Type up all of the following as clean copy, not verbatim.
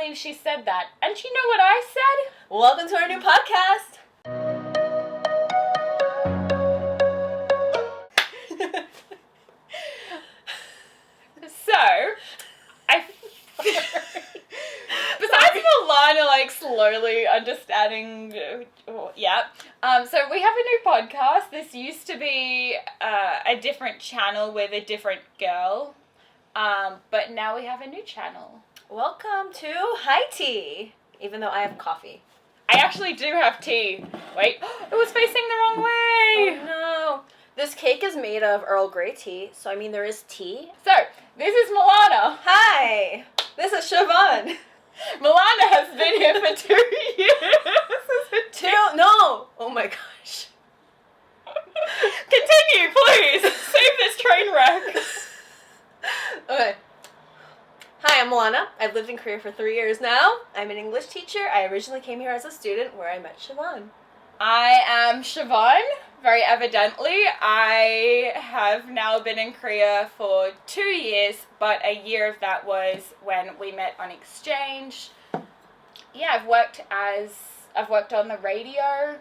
believe she said that. And you know what I said? Welcome to our new podcast. So, besides Milana, like, slowly understanding, so we have a new podcast. This used to be a different channel with a different girl, but now we have a new channel. Welcome to High Tea, even though I have coffee. I actually do have tea. Wait, it was facing the wrong way. Oh no. This cake is made of Earl Grey tea, so I mean there is tea. So, this is Milana. Hi, this is Siobhan. Milana has been here for 2 years. No! Oh my gosh. Continue, please. Save this train wreck. Okay. Hi, I'm Milana. I've lived in Korea for 3 years now. I'm an English teacher. I originally came here as a student where I met Siobhan. I am Siobhan. Very evidently, I have now been in Korea for 2 years, but a year of that was when we met on exchange. Yeah, I've worked on the radio.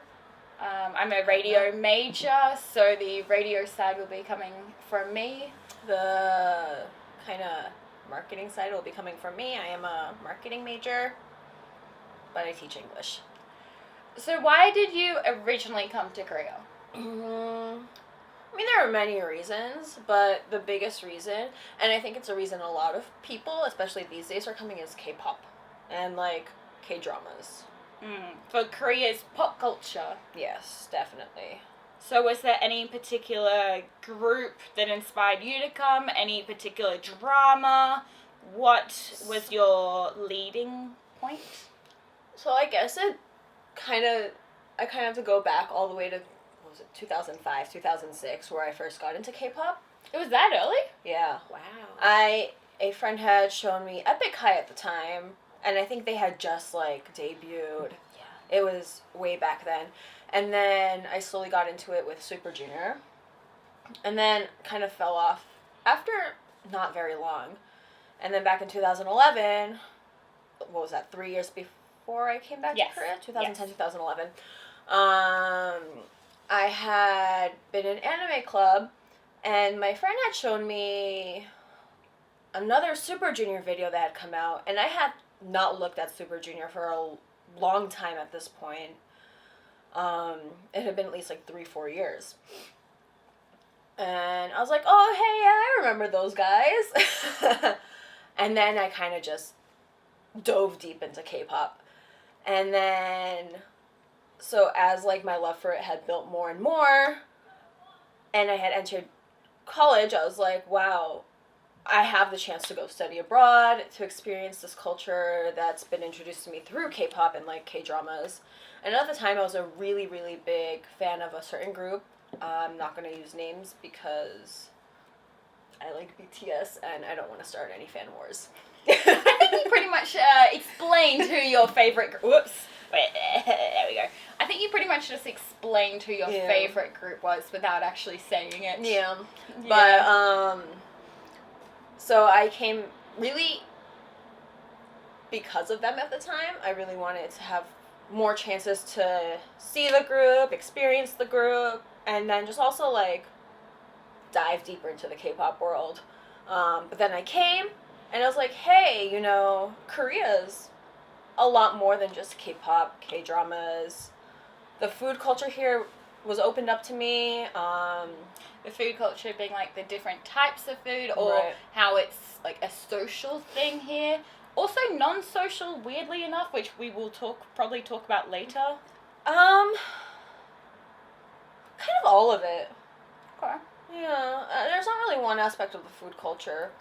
I'm a radio major, so the radio side will be coming from me. The kind of marketing side will be coming from me. I am a marketing major, but I teach English. So why did you originally come to Korea? I mean, there are many reasons, but the biggest reason, and I think it's a reason a lot of people, especially these days, are coming, is K-pop and, like, K-dramas. For Korea's pop culture. Yes, definitely. So was there any particular group that inspired you to come? Any particular drama? What was your leading point? So I guess I kind of have to go back all the way to, 2005, 2006, where I first got into K-pop. It was that early? Yeah. Wow. A friend had shown me Epic High at the time, and I think they had just, like, debuted. Yeah. It was way back then. And then I slowly got into it with Super Junior, and then kind of fell off after not very long. And then back in 2011, what was that, 3 years before I came back to Korea? 2010, 2011. I had been in anime club, and my friend had shown me another Super Junior video that had come out, and I had not looked at Super Junior for a long time at this point. It had been at least like 3-4 years. And I was like, oh, hey, yeah, I remember those guys. And then I kind of just dove deep into K-pop. And then, so as like my love for it had built more and more, and I had entered college, I was like, wow, I have the chance to go study abroad, to experience this culture that's been introduced to me through K-pop and like K-dramas. And at the time, I was a really, really big fan of a certain group. I'm not going to use names because I like BTS and I don't want to start any fan wars. I think you pretty much explained who your favorite group... Whoops. Wait, there we go. I think you pretty much just explained who your favorite group was without actually saying it. Yeah. But, so I came really... Because of them at the time, I really wanted to have more chances to see the group, experience the group, and then just also, like, dive deeper into the K-pop world. But then I came, and I was like, hey, you know, Korea's a lot more than just K-pop, K-dramas. The food culture here was opened up to me. The food culture being, like, the different types of food, or how it's, like, a social thing here. Also non-social, weirdly enough, which we will probably talk about later. Kind of all of it. Okay. Yeah, there's not really one aspect of the food culture.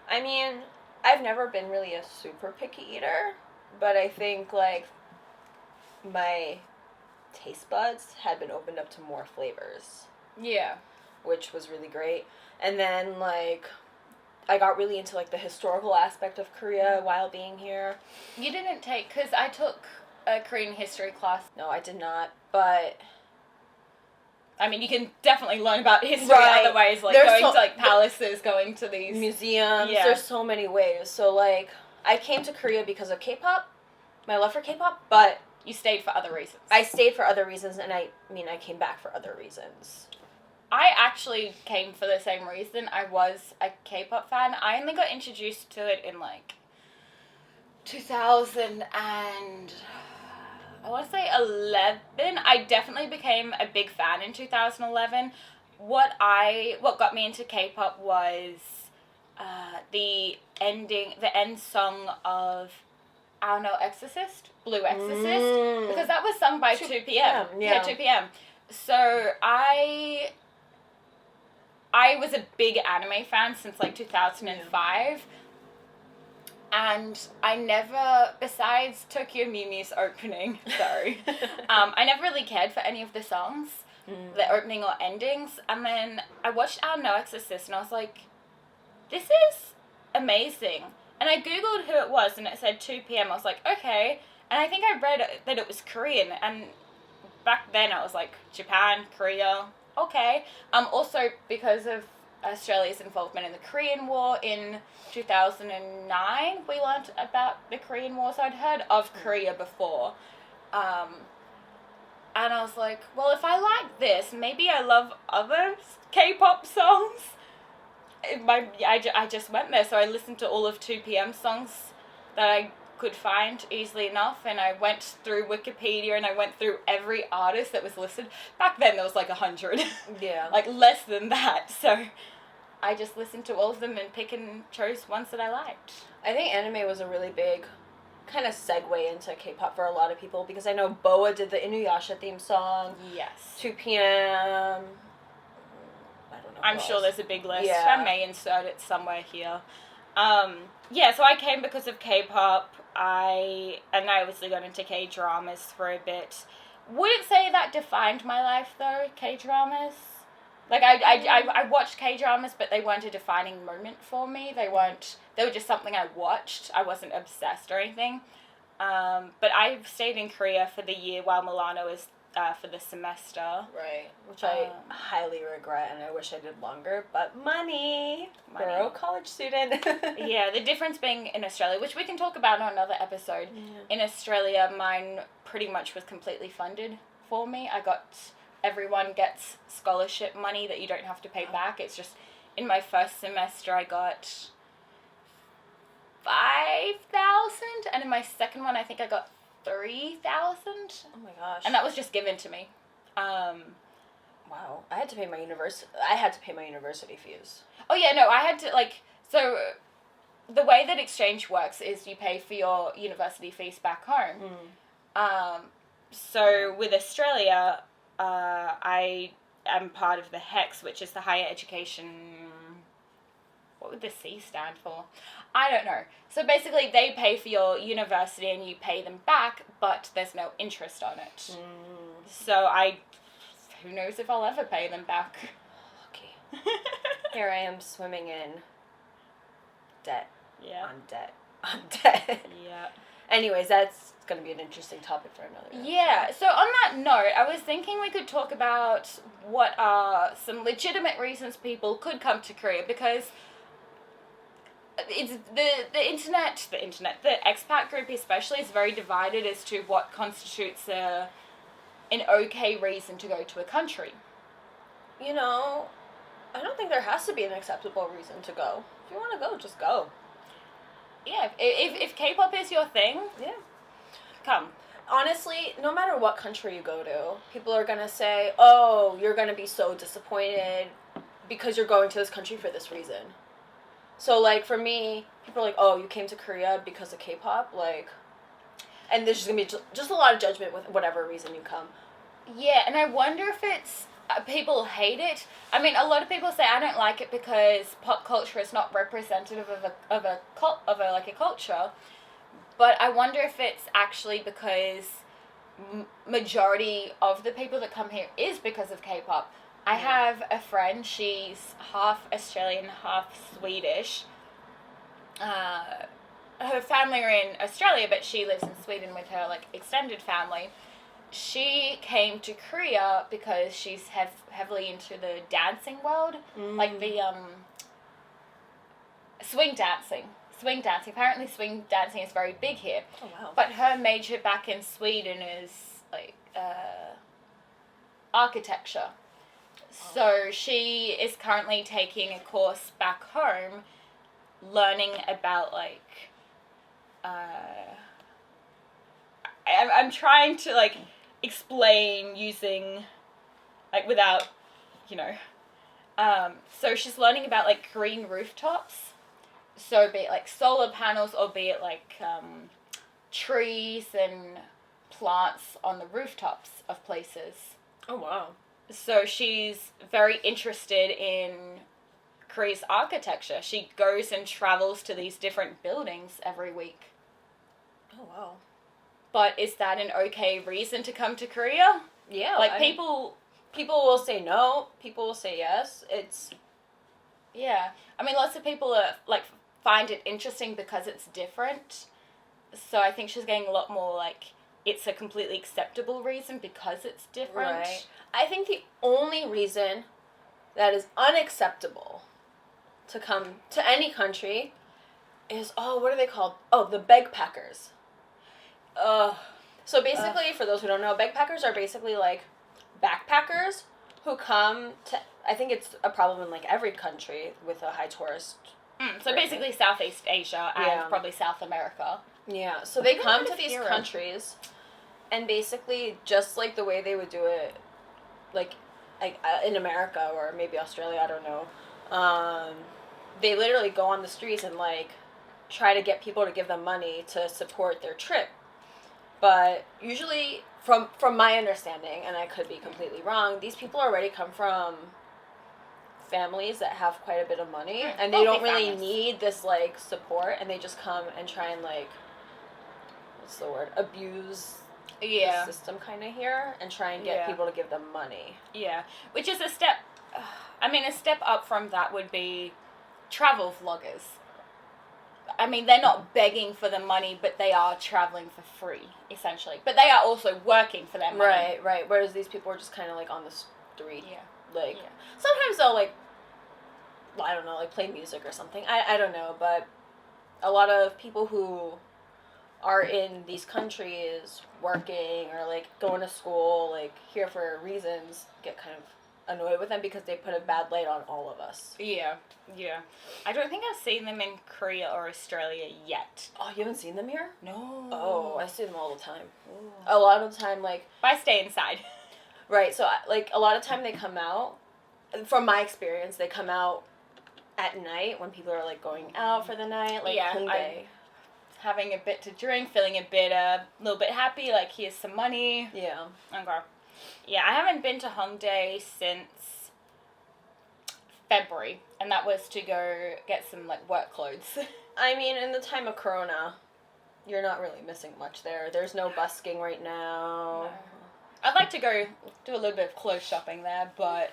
I mean, I've never been really a super picky eater, but I think, like, my taste buds had been opened up to more flavors. Yeah. Which was really great. And then, like, I got really into, like, the historical aspect of Korea while being here. You didn't take, because I took a Korean history class. No, I did not, but... I mean, you can definitely learn about history other ways, like going to, like, palaces, going to these... Museums. Yeah. There's so many ways. So, like, I came to Korea because of K-pop, my love for K-pop, but You stayed for other reasons. I stayed for other reasons, and I came back for other reasons. I actually came for the same reason. I was a K-pop fan. I only got introduced to it in, like, 2000 and... I want to say 11. I definitely became a big fan in 2011. What got me into K-pop was the end song of Our No Exorcist, Blue Exorcist, because that was sung by 2 p.m. Yeah, 2 p.m. So I was a big anime fan since like 2005. And I never, besides Tokyo Mew Mew's opening, I never really cared for any of the songs, the opening or endings. And then I watched Our No Exorcist and I was like, this is amazing. And I Googled who it was and it said 2 p.m. I was like, okay. And I think I read that it was Korean. And back then I was like, Japan, Korea, okay. Also because of Australia's involvement in the Korean War in 2009, we learned about the Korean War, so I'd heard of Korea before. And I was like, well, if I like this, maybe I love other K-pop songs. I just went there, so I listened to all of 2 p.m. songs that I could find easily enough, and I went through Wikipedia and I went through every artist that was listed. Back then there was like 100. Yeah. Like less than that. So I just listened to all of them and chose ones that I liked. I think anime was a really big kind of segue into K-pop for a lot of people, because I know Boa did the Inuyasha theme song. Yes. 2 p.m. I don't know. I'm sure there's a big list. Yeah. I may insert it somewhere here. So I came because of K-pop. I obviously got into K-dramas for a bit. Wouldn't say that defined my life though, K-dramas. Like I watched K-dramas, but they weren't a defining moment for me. They were just something I watched. I wasn't obsessed or anything. But I stayed in Korea for the year while Milano was for the semester. Right, which I highly regret, and I wish I did longer, but money. Broke college student. Yeah, the difference being in Australia, which we can talk about on another episode. Yeah. In Australia, mine pretty much was completely funded for me. Everyone gets scholarship money that you don't have to pay back. It's just, in my first semester, I got 5,000, and in my second one, I think I got 3,000. Oh my gosh. And that was just given to me. Wow. I had to pay my university fees. Oh yeah, no, I had to, so the way that exchange works is you pay for your university fees back home. So with Australia, I am part of the HEX, which is the Higher Education... What would the C stand for? I don't know. So basically, they pay for your university and you pay them back, but there's no interest on it. So who knows if I'll ever pay them back. Okay. Here I am swimming in debt. Yeah. On debt. Yeah. Anyways, that's going to be an interesting topic for another episode. Yeah, so on that note, I was thinking we could talk about what are some legitimate reasons people could come to Korea, because it's the internet, the expat group especially, is very divided as to what constitutes an okay reason to go to a country. You know, I don't think there has to be an acceptable reason to go. If you want to go, just go. Yeah, if K-pop is your thing, yeah, come. Honestly, no matter what country you go to, people are going to say, oh, you're going to be so disappointed because you're going to this country for this reason. So, like, for me, people are like, oh, you came to Korea because of K-pop? Like, and there's just going to be just a lot of judgment with whatever reason you come. Yeah, and I wonder if it's... people hate it. I mean, a lot of people say I don't like it because pop culture is not representative of a culture. But I wonder if it's actually because majority of the people that come here is because of K-pop. I have a friend, she's half Australian, half Swedish. Her family are in Australia, but she lives in Sweden with her extended family. She came to Korea because she's heavily into the dancing world, like the swing dancing. swing dancing. Apparently swing dancing is very big here. Oh, wow. But her major back in Sweden is, like, architecture. So she is currently taking a course back home, learning about, like, I'm trying to, like, explain using, like, without, you know, so she's learning about, like, green rooftops. So be it, like, solar panels, or be it, like, trees and plants on the rooftops of places. Oh, wow. So she's very interested in Korea's architecture. She goes and travels to these different buildings every week. Oh, wow. But is that an okay reason to come to Korea? Yeah. Like, people will say no. People will say yes. Yeah. I mean, lots of people are, like, find it interesting because it's different. So I think she's getting a lot more, like, it's a completely acceptable reason because it's different. Right. I think the only reason that is unacceptable to come to any country is, what are they called? Oh, the bagpackers. So basically, for those who don't know, bagpackers are basically, like, backpackers who come to, I think it's a problem in, like, every country with a high tourist. So basically Southeast Asia and probably South America. Yeah, so they come to these countries, and basically, just like the way they would do it, like in America or maybe Australia, I don't know, they literally go on the streets and, like, try to get people to give them money to support their trip. But usually, from my understanding, and I could be completely wrong, these people already come from families that have quite a bit of money, and they don't really need this, like, support, and they just come and try and, like, what's the word, abuse the system kind of here, and try and get people to give them money. Yeah, which is a step up from that would be travel vloggers. I mean, they're not begging for the money, but they are traveling for free, essentially. But they are also working for their money. Right. Whereas these people are just kind of, like, on the street. Yeah. Like, sometimes they'll, like, I don't know, like, play music or something. I don't know, but a lot of people who are in these countries working or, like, going to school, like, here for reasons, get kind of annoyed with them because they put a bad light on all of us. Yeah. I don't think I've seen them in Korea or Australia yet. Oh, you haven't seen them here? No. Oh, I see them all the time. Ooh. A lot of the time, like... But I stay inside. Right, so, like, a lot of time they come out, from my experience, they come out at night when people are, like, going out for the night, like, Hongdae. Having a bit to drink, feeling a little bit happy, like, here's some money. Yeah. Okay. Yeah, I haven't been to Hongdae since February, and that was to go get some, like, work clothes. I mean, in the time of Corona, you're not really missing much there. There's no busking right now. No. I'd like to go do a little bit of clothes shopping there, but...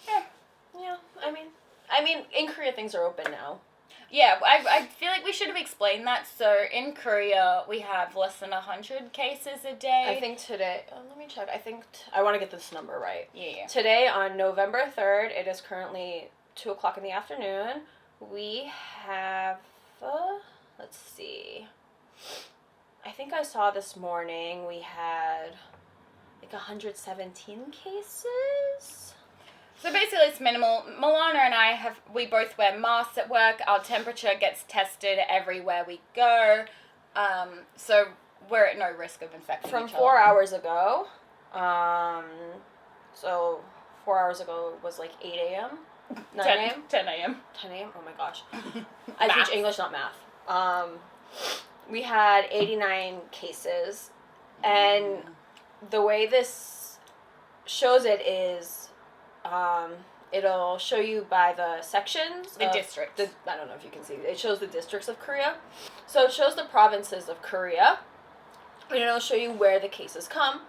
Yeah, I mean, in Korea things are open now. Yeah, I feel like we should have explained that. So in Korea, we have less than 100 cases a day. I think today, let me check. I want to get this number right. Yeah. Today, on November 3rd, it is currently 2 o'clock in the afternoon. We have, let's see. I think I saw this morning we had like 117 cases. So basically it's minimal. Milana and we both wear masks at work. Our temperature gets tested everywhere we go. So we're at no risk of infecting From each other. 4 hours ago. So 4 hours ago was like 8 a.m. 9 a.m.? 10 a.m. 10 a.m.? Oh my gosh. I teach English, not math. We had 89 cases. And the way this shows it is... it'll show you by the sections. The districts. I don't know if you can see. It shows the districts of Korea. So it shows the provinces of Korea. And it'll show you where the cases come.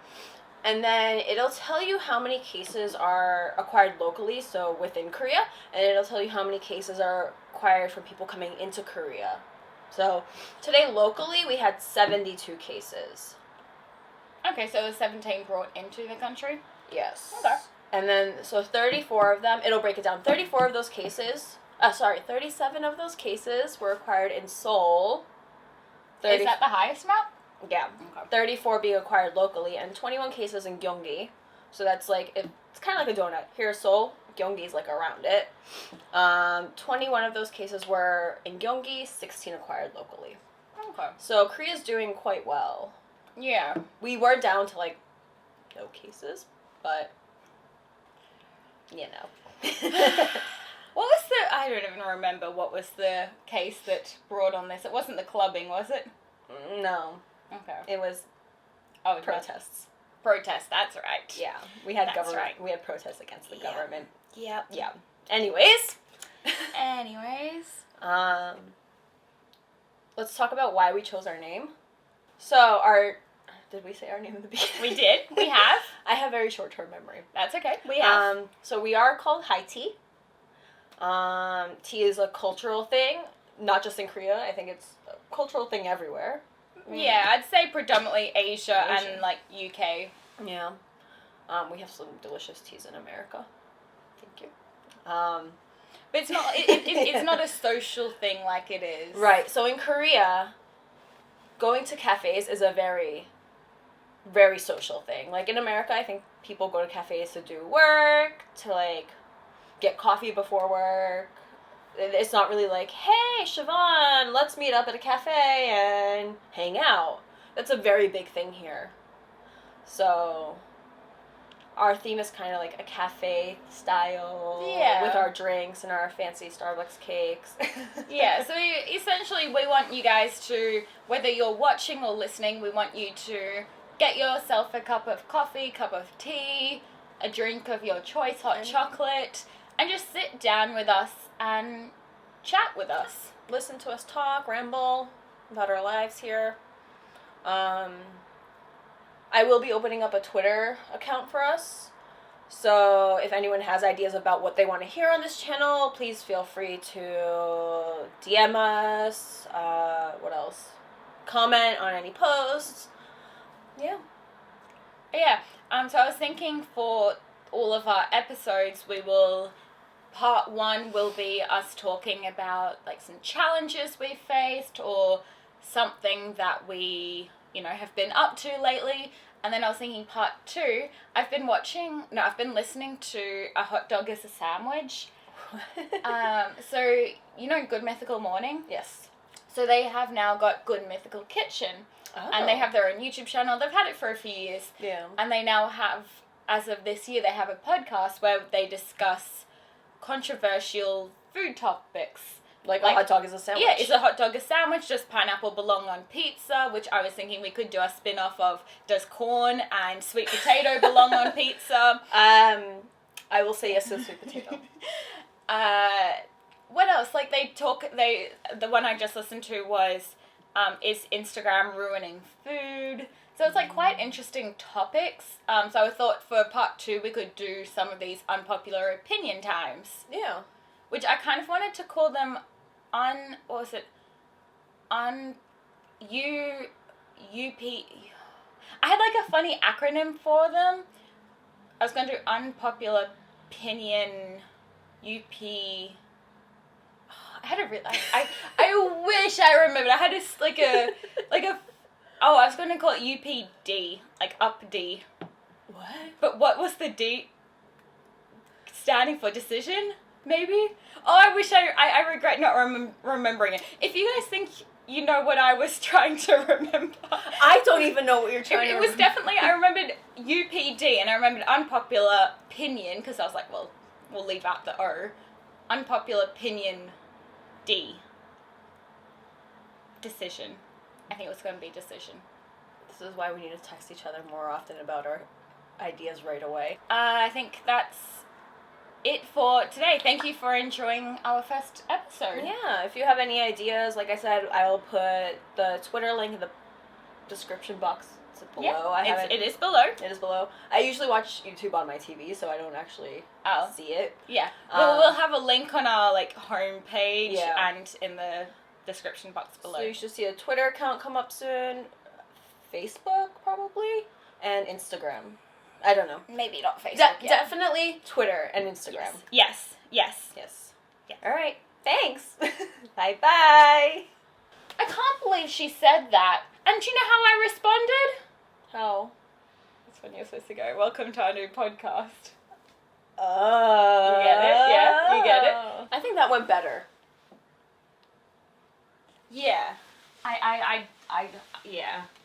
And then it'll tell you how many cases are acquired locally, so within Korea. And it'll tell you how many cases are acquired from people coming into Korea. So today locally we had 72 cases. Okay, so 17 brought into the country? Yes. Okay. And then, so 34 of them, it'll break it down. 34 of those cases 37 of those cases were acquired in Seoul. Is that the highest amount? Yeah. Okay. 34 being acquired locally, and 21 cases in Gyeonggi. So that's like, it's kind of like a donut. Here's Seoul, Gyeonggi's like around it. 21 of those cases were in Gyeonggi, 16 acquired locally. Okay. So Korea's doing quite well. Yeah. We were down to like no cases, but you know. What was I don't even remember what was the case that brought on this. It wasn't the clubbing, was it? No. Okay. It was protests. Protest, that's right. Yeah. We had That's government. right. We had protests against the government. Yep. Yeah. Anyways. Let's talk about why we chose our name. So did we say our name in the beginning? We did. We have. I have very short-term memory. That's okay. We have. So we are called High Tea. Tea is a cultural thing, not just in Korea. I think it's a cultural thing everywhere. Yeah, I'd say predominantly Asia. And like UK. Yeah. We have some delicious teas in America. Thank you. But it's not. It's not a social thing like it is. Right. So in Korea, going to cafes is a very, very social thing. Like in America, I think people go to cafes to do work, to like get coffee before work. It's not really like, hey, Siobhan, let's meet up at a cafe and hang out. That's a very big thing here. So our theme is kind of like a cafe style. Yeah. With our drinks and our fancy Starbucks cakes. Yeah, so essentially we want you guys to, whether you're watching or listening, we want you to get yourself a cup of coffee, cup of tea, a drink of your choice, hot chocolate, and just sit down with us and chat with us. Listen to us talk, ramble about our lives here. I will be opening up a Twitter account for us. So if anyone has ideas about what they want to hear on this channel, please feel free to DM us. What else? Comment on any posts. Yeah. Yeah, so I was thinking for all of our episodes, part 1 will be us talking about like some challenges we faced or something that we, have been up to lately. And then I was thinking part 2, I've been listening to A Hot Dog is a Sandwich. So, Good Mythical Morning? Yes. So they have now got Good Mythical Kitchen. Oh. And they have their own YouTube channel. They've had it for a few years. Yeah. And they now have, as of this year, they have a podcast where they discuss controversial food topics. Like a hot dog is a sandwich. Yeah, is a hot dog a sandwich? Does pineapple belong on pizza? Which I was thinking we could do a spin-off of, does corn and sweet potato belong on pizza? I will say yes to sweet potato. What else? Like the one I just listened to was, is Instagram ruining food? So it's like quite interesting topics. So I thought for part 2 we could do some of these unpopular opinion times. Yeah. Which I kind of wanted to call them UP. I had like a funny acronym for them. I was going to do Unpopular Opinion UP. I had a I wish I remembered. I had this I was going to call it UPD, like up D. What? But what was the D standing for? Decision? Maybe? Oh, I wish I regret not remembering it. If you guys think you know what I was trying to remember. I don't even know what you're trying to remember. It was definitely, I remembered UPD, and I remembered Unpopular Opinion, because I was like, well, we'll leave out the O. Unpopular Opinion D. Decision. I think it was going to be decision. This is why we need to text each other more often about our ideas right away. I think that's it for today. Thank you for enjoying our first episode. Yeah, if you have any ideas, like I said, I will put the Twitter link in the description box. It's below. Yeah, it is below. It is below. I usually watch YouTube on my TV, so I don't actually see it. Yeah. Well, we'll have a link on our homepage and in the description box below. So you should see a Twitter account come up soon, Facebook probably, and Instagram. I don't know. Maybe not Facebook yet. Definitely Twitter and Instagram. Yes. Yes. Yeah. All right. Thanks. Bye-bye. I can't believe she said that. And do you know how I responded? How? That's when you're supposed to go, welcome to our new podcast. Oh. You get it? Yeah? You get it? I think that went better. Yeah. Yeah.